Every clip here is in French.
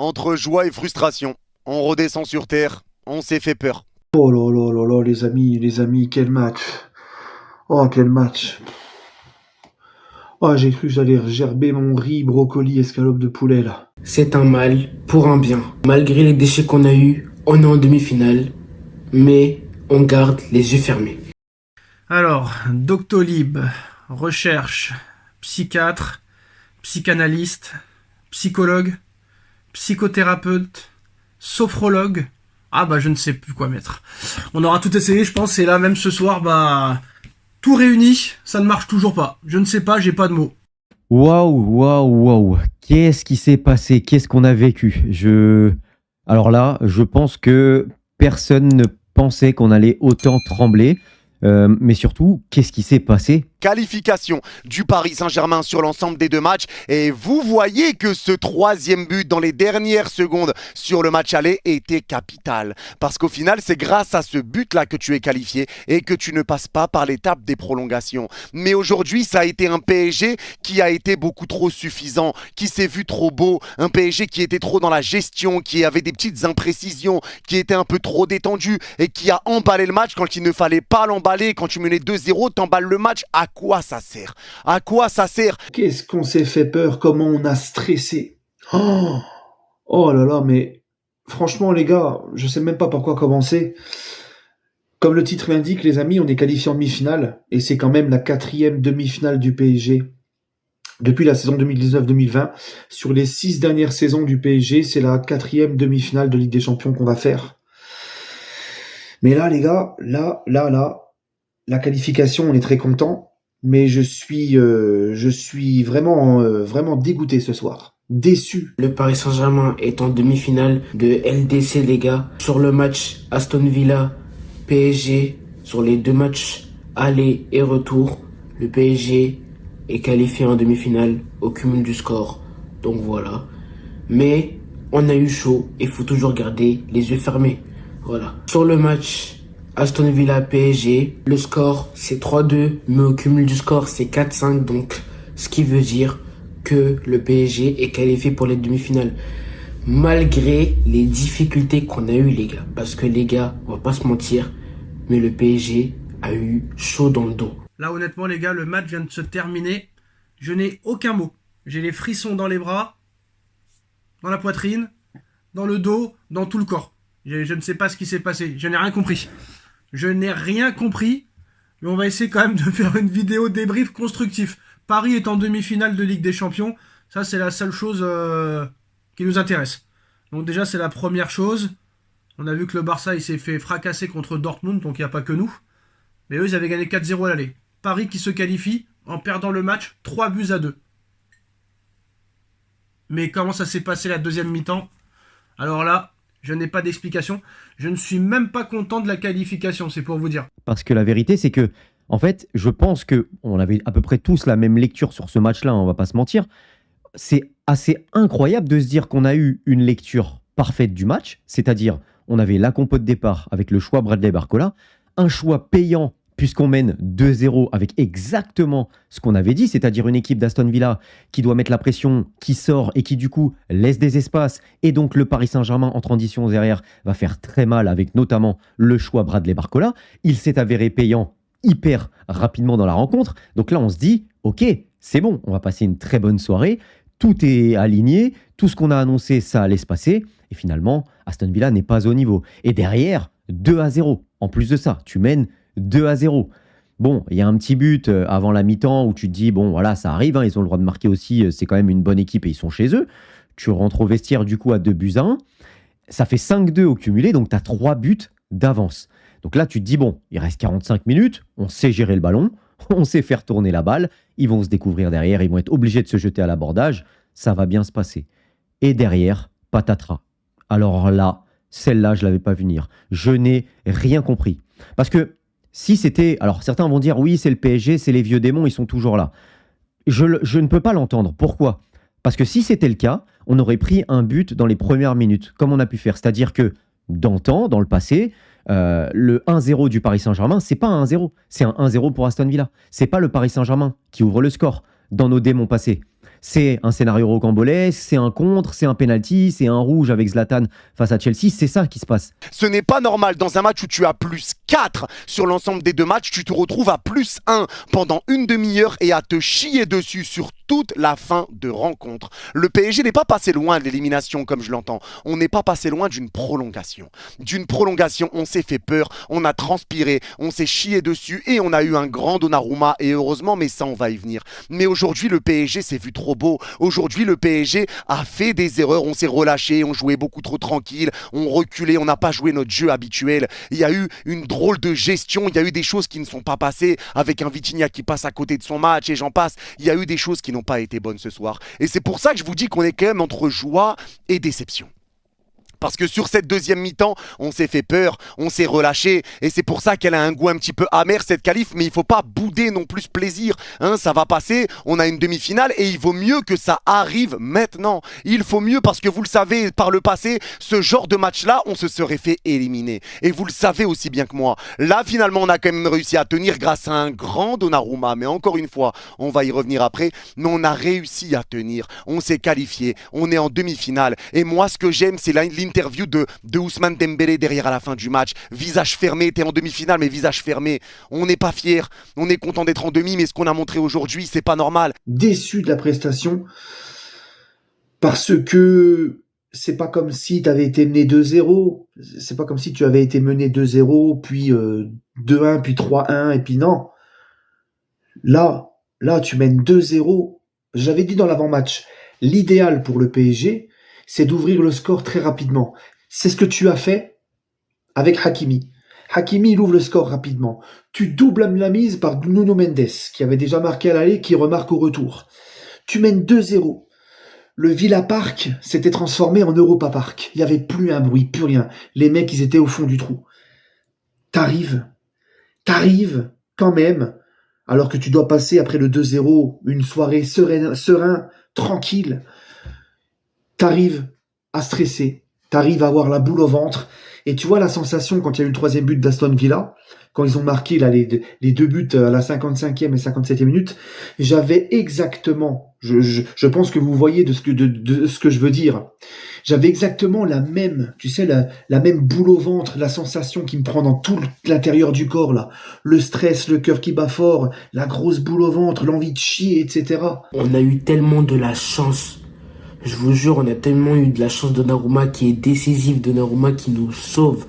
Entre joie et frustration, on redescend sur terre, on s'est fait peur. Oh là là là là, les amis, quel match. Oh, quel match. Oh, j'ai cru que j'allais gerber mon riz, brocoli, escalope de poulet, là. C'est un mal pour un bien. Malgré les déchets qu'on a eus, on est en demi-finale, mais on garde les yeux fermés. Alors, Doctolib, recherche, psychiatre, psychanalyste, psychologue, psychothérapeute, sophrologue. Ah bah je ne sais plus quoi mettre. On aura tout essayé, je pense, et là même ce soir, bah tout réuni, ça ne marche toujours pas. Je ne sais pas, j'ai pas de mots. Waouh, waouh, waouh. Qu'est-ce qui s'est passé? Qu'est-ce qu'on a vécu? Alors là, je pense que personne ne pensait qu'on allait autant trembler. Mais surtout, qu'est-ce qui s'est passé? Qualification du Paris Saint-Germain sur l'ensemble des deux matchs. Et vous voyez que ce troisième but dans les dernières secondes sur le match aller était capital. Parce qu'au final, c'est grâce à ce but-là que tu es qualifié et que tu ne passes pas par l'étape des prolongations. Mais aujourd'hui, ça a été un PSG qui a été beaucoup trop suffisant, qui s'est vu trop beau. Un PSG qui était trop dans la gestion, qui avait des petites imprécisions, qui était un peu trop détendu et qui a emballé le match quand il ne fallait pas l'emballer. Quand tu menais 2-0, t'emballes le match. À quoi ça sert? À quoi ça sert? Qu'est-ce qu'on s'est fait peur, comment on a stressé. Oh, oh là là, mais franchement, les gars, je sais même pas par quoi commencer. Comme le titre l'indique, les amis, on est qualifié en demi-finale, et c'est quand même la 4e demi-finale du PSG. Depuis la saison 2019-2020, sur les 6 dernières saisons du PSG, c'est la 4e demi-finale de Ligue des Champions qu'on va faire. Mais là, les gars, la qualification, on est très content. Mais je suis vraiment dégoûté ce soir. Déçu. Le Paris Saint-Germain est en demi-finale de LDC, les gars. Sur le match Aston Villa PSG, sur les deux matchs aller et retour, le PSG est qualifié en demi-finale au cumul du score. Donc voilà. Mais on a eu chaud et il faut toujours garder les yeux fermés. Voilà. Sur le match Aston Villa PSG, le score c'est 3-2, mais au cumul du score c'est 4-5, donc ce qui veut dire que le PSG est qualifié pour les demi-finales. Malgré les difficultés qu'on a eues, les gars. Parce que les gars, on va pas se mentir, mais le PSG a eu chaud dans le dos. Là honnêtement les gars, le match vient de se terminer. Je n'ai aucun mot. J'ai les frissons dans les bras, dans la poitrine, dans le dos, dans tout le corps. Je ne sais pas ce qui s'est passé. Je n'ai rien compris. Je n'ai rien compris, mais on va essayer quand même de faire une vidéo débrief constructif. Paris est en demi-finale de Ligue des Champions. Ça, c'est la seule chose qui nous intéresse. Donc déjà, c'est la première chose. On a vu que le Barça, il s'est fait fracasser contre Dortmund, donc il n'y a pas que nous. Mais eux, ils avaient gagné 4-0 à l'aller. Paris qui se qualifie en perdant le match 3-2. Mais comment ça s'est passé la deuxième mi-temps? Alors là, je n'ai pas d'explication. Je ne suis même pas content de la qualification, c'est pour vous dire. Parce que la vérité, c'est que, en fait, je pense que on avait à peu près tous la même lecture sur ce match-là, on va pas se mentir. C'est assez incroyable de se dire qu'on a eu une lecture parfaite du match, c'est-à-dire on avait la compo de départ avec le choix Bradley Barcola, un choix payant puisqu'on mène 2-0 avec exactement ce qu'on avait dit, c'est-à-dire une équipe d'Aston Villa qui doit mettre la pression, qui sort et qui du coup laisse des espaces, et donc le Paris Saint-Germain en transition derrière va faire très mal avec notamment le choix Bradley Barcola. Il s'est avéré payant hyper rapidement dans la rencontre, donc là on se dit, ok, c'est bon, on va passer une très bonne soirée, tout est aligné, tout ce qu'on a annoncé, ça allait se passer, et finalement, Aston Villa n'est pas au niveau. Et derrière, 2-0. En plus de ça, tu mènes 2-0. Bon, il y a un petit but avant la mi-temps où tu te dis, bon, voilà, ça arrive, hein, ils ont le droit de marquer aussi, c'est quand même une bonne équipe et ils sont chez eux. Tu rentres au vestiaire du coup à 2-1. Ça fait 5-2 au cumulé, donc tu as 3 buts d'avance. Donc là, tu te dis, bon, il reste 45 minutes, on sait gérer le ballon, on sait faire tourner la balle, ils vont se découvrir derrière, ils vont être obligés de se jeter à l'abordage, ça va bien se passer. Et derrière, patatras. Alors là, celle-là, je ne l'avais pas venir. Je n'ai rien compris. Parce que si c'était... Alors certains vont dire, oui, c'est le PSG, c'est les vieux démons, ils sont toujours là. Je ne peux pas l'entendre. Pourquoi? Parce que si c'était le cas, on aurait pris un but dans les premières minutes, comme on a pu faire. C'est-à-dire que d'antan, dans le passé, le 1-0 du Paris Saint-Germain, c'est pas un 1-0, c'est un 1-0 pour Aston Villa. C'est pas le Paris Saint-Germain qui ouvre le score dans nos démons passés. C'est un scénario rocambolesque, c'est un contre, c'est un penalty, c'est un rouge avec Zlatan face à Chelsea. C'est ça qui se passe. Ce n'est pas normal dans un match où tu as plus 4 sur l'ensemble des deux matchs, tu te retrouves à plus 1 pendant une demi-heure et à te chier dessus sur toute la fin de rencontre. Le PSG n'est pas passé loin de l'élimination comme je l'entends. On n'est pas passé loin d'une prolongation. D'une prolongation, on s'est fait peur, on a transpiré, on s'est chié dessus et on a eu un grand Donnarumma et heureusement, mais ça on va y venir. Mais aujourd'hui le PSG s'est vu trop beau. Aujourd'hui le PSG a fait des erreurs, on s'est relâché, on jouait beaucoup trop tranquille, on reculait, on n'a pas joué notre jeu habituel. Il y a eu une drôle de gestion, il y a eu des choses qui ne sont pas passées avec un Vitinha qui passe à côté de son match et j'en passe. Il y a eu des choses qui n'ont pas été bonnes ce soir. Et c'est pour ça que je vous dis qu'on est quand même entre joie et déception. Parce que sur cette deuxième mi-temps, on s'est fait peur, on s'est relâché et c'est pour ça qu'elle a un goût un petit peu amer cette qualif, mais il faut pas bouder non plus ce plaisir. Hein, ça va passer, on a une demi-finale et il vaut mieux que ça arrive maintenant. Il faut mieux parce que vous le savez, par le passé, ce genre de match-là, on se serait fait éliminer. Et vous le savez aussi bien que moi. Là, finalement, on a quand même réussi à tenir grâce à un grand Donnarumma. Mais encore une fois, on va y revenir après, mais on a réussi à tenir. On s'est qualifié, on est en demi-finale. Et moi, ce que j'aime, c'est l'interview de Ousmane Dembélé derrière à la fin du match. Visage fermé, t'es en demi-finale, mais visage fermé. On n'est pas fiers, on est content d'être en demi, mais ce qu'on a montré aujourd'hui, c'est pas normal. Déçu de la prestation, parce que c'est pas comme si tu avais été mené 2-0. C'est pas comme si tu avais été mené 2-0, puis 2-1, puis 3-1, et puis non. Là, tu mènes 2-0. J'avais dit dans l'avant-match, l'idéal pour le PSG, c'est d'ouvrir le score très rapidement. C'est ce que tu as fait avec Hakimi. Hakimi, il ouvre le score rapidement. Tu doubles la mise par Nuno Mendes, qui avait déjà marqué à l'aller, qui remarque au retour. Tu mènes 2-0. Le Villa Park s'était transformé en Europa Park. Il n'y avait plus un bruit, plus rien. Les mecs, ils étaient au fond du trou. T'arrives quand même, alors que tu dois passer après le 2-0, une soirée serein, tranquille. T'arrives à stresser, t'arrives à avoir la boule au ventre, et tu vois la sensation quand il y a eu le troisième but d'Aston Villa, quand ils ont marqué là, les deux buts à la 55e et 57e minute, j'avais exactement, je pense que vous voyez de ce que je veux dire, j'avais exactement la même, tu sais, la même boule au ventre, la sensation qui me prend dans tout l'intérieur du corps, là, le stress, le cœur qui bat fort, la grosse boule au ventre, l'envie de chier, etc. On a eu tellement de la chance. Je vous jure, on a tellement eu de la chance de Donnarumma qui est décisif, Donnarumma qui nous sauve,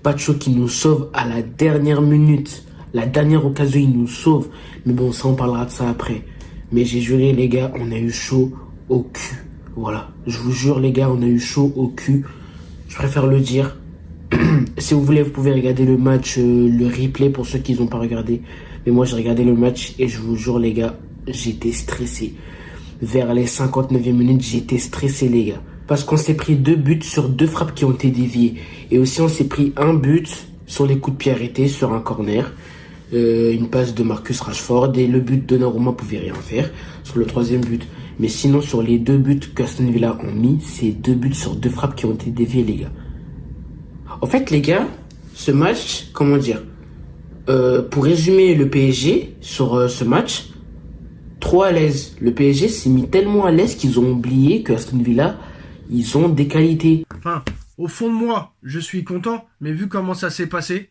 Pacho qui nous sauve à la dernière minute, la dernière occasion il nous sauve. Mais bon, ça on parlera de ça après. Mais j'ai juré les gars, on a eu chaud au cul. Voilà, je vous jure les gars, on a eu chaud au cul. Je préfère le dire. Si vous voulez, vous pouvez regarder le match, le replay pour ceux qui n'ont pas regardé. Mais moi j'ai regardé le match et je vous jure les gars, j'étais stressé. Vers les 59e minutes, j'étais stressé les gars. Parce qu'on s'est pris 2 buts sur 2 frappes qui ont été déviées. Et aussi on s'est pris 1 but sur les coups de pied arrêtés sur un corner. Une passe de Marcus Rashford. Et le but de Donnarumma pouvait rien faire sur le 3e but. Mais sinon sur les 2 buts qu'Aston Villa ont mis, c'est 2 buts sur 2 frappes qui ont été déviées les gars. En fait les gars, ce match, comment dire, pour résumer le PSG sur ce match, trop à l'aise. Le PSG s'est mis tellement à l'aise qu'ils ont oublié que Aston Villa, ils ont des qualités. Enfin, au fond de moi, je suis content, mais vu comment ça s'est passé,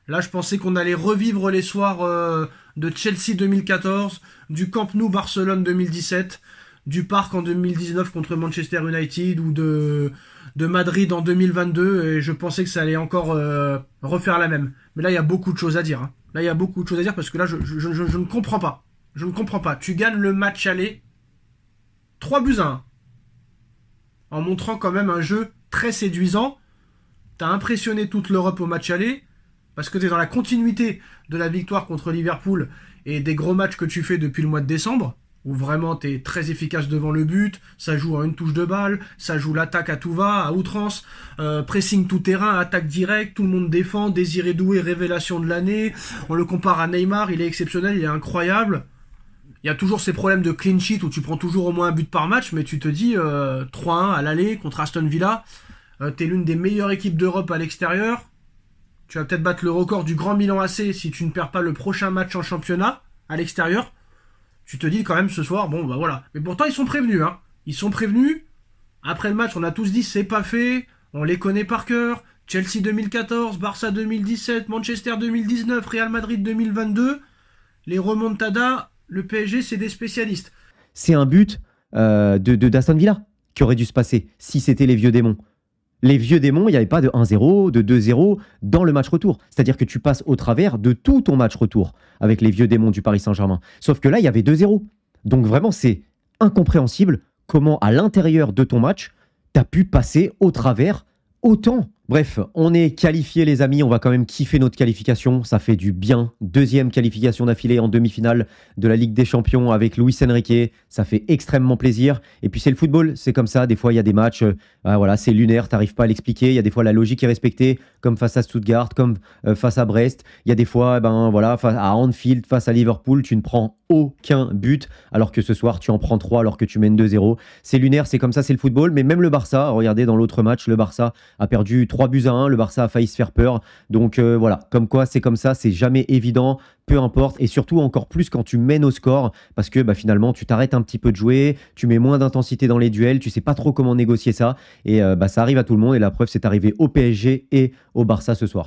là je pensais qu'on allait revivre les soirs de Chelsea 2014, du Camp Nou Barcelone 2017, du Parc en 2019 contre Manchester United ou de Madrid en 2022, et je pensais que ça allait encore refaire la même. Mais là il y a beaucoup de choses à dire. Hein. Là il y a beaucoup de choses à dire parce que là je ne comprends pas. Je ne comprends pas. Tu gagnes le match aller 3-1. En montrant quand même un jeu très séduisant. T'as impressionné toute l'Europe au match aller. Parce que t'es dans la continuité de la victoire contre Liverpool et des gros matchs que tu fais depuis le mois de décembre. Où vraiment t'es très efficace devant le but. Ça joue à une touche de balle. Ça joue l'attaque à tout va, à outrance. Pressing tout terrain, attaque directe. Tout le monde défend. Désiré Doué, révélation de l'année. On le compare à Neymar. Il est exceptionnel, il est incroyable. Il y a toujours ces problèmes de clean sheet où tu prends toujours au moins un but par match, mais tu te dis 3-1 à l'aller contre Aston Villa, t'es l'une des meilleures équipes d'Europe à l'extérieur, tu vas peut-être battre le record du Grand Milan AC si tu ne perds pas le prochain match en championnat à l'extérieur. tu te dis quand même ce soir, bon bah voilà. Mais pourtant ils sont prévenus, hein. Ils sont prévenus. Après le match, on a tous dit c'est pas fait, on les connaît par cœur. Chelsea 2014, Barça 2017, Manchester 2019, Real Madrid 2022. Les remontadas, le PSG c'est des spécialistes. C'est un but d'Aston Villa qui aurait dû se passer si c'était les vieux démons. Les vieux démons, il n'y avait pas de 1-0, de 2-0 dans le match retour. C'est-à-dire que tu passes au travers de tout ton match retour avec les vieux démons du Paris Saint-Germain. Sauf que là, il y avait 2-0. Donc vraiment, c'est incompréhensible comment à l'intérieur de ton match, tu as pu passer au travers autant. Bref, on est qualifiés les amis, on va quand même kiffer notre qualification, ça fait du bien. Deuxième qualification d'affilée en demi-finale de la Ligue des Champions avec Luis Enrique, ça fait extrêmement plaisir. Et puis c'est le football, c'est comme ça, des fois il y a des matchs, voilà, c'est lunaire, t'arrives pas à l'expliquer, il y a des fois la logique est respectée, comme face à Stuttgart, comme face à Brest. Il y a des fois, voilà, face à Anfield, face à Liverpool, tu ne prends aucun but, alors que ce soir tu en prends 3 alors que tu mènes 2-0. C'est lunaire, c'est comme ça, c'est le football. Mais même le Barça, regardez dans l'autre match, le Barça a perdu 3-1, le Barça a failli se faire peur. Donc voilà, comme quoi c'est comme ça, c'est jamais évident, peu importe. Et surtout encore plus quand tu mènes au score, parce que finalement tu t'arrêtes un petit peu de jouer, tu mets moins d'intensité dans les duels, tu sais pas trop comment négocier ça. Et ça arrive à tout le monde. Et la preuve, c'est arrivé au PSG et au Barça ce soir.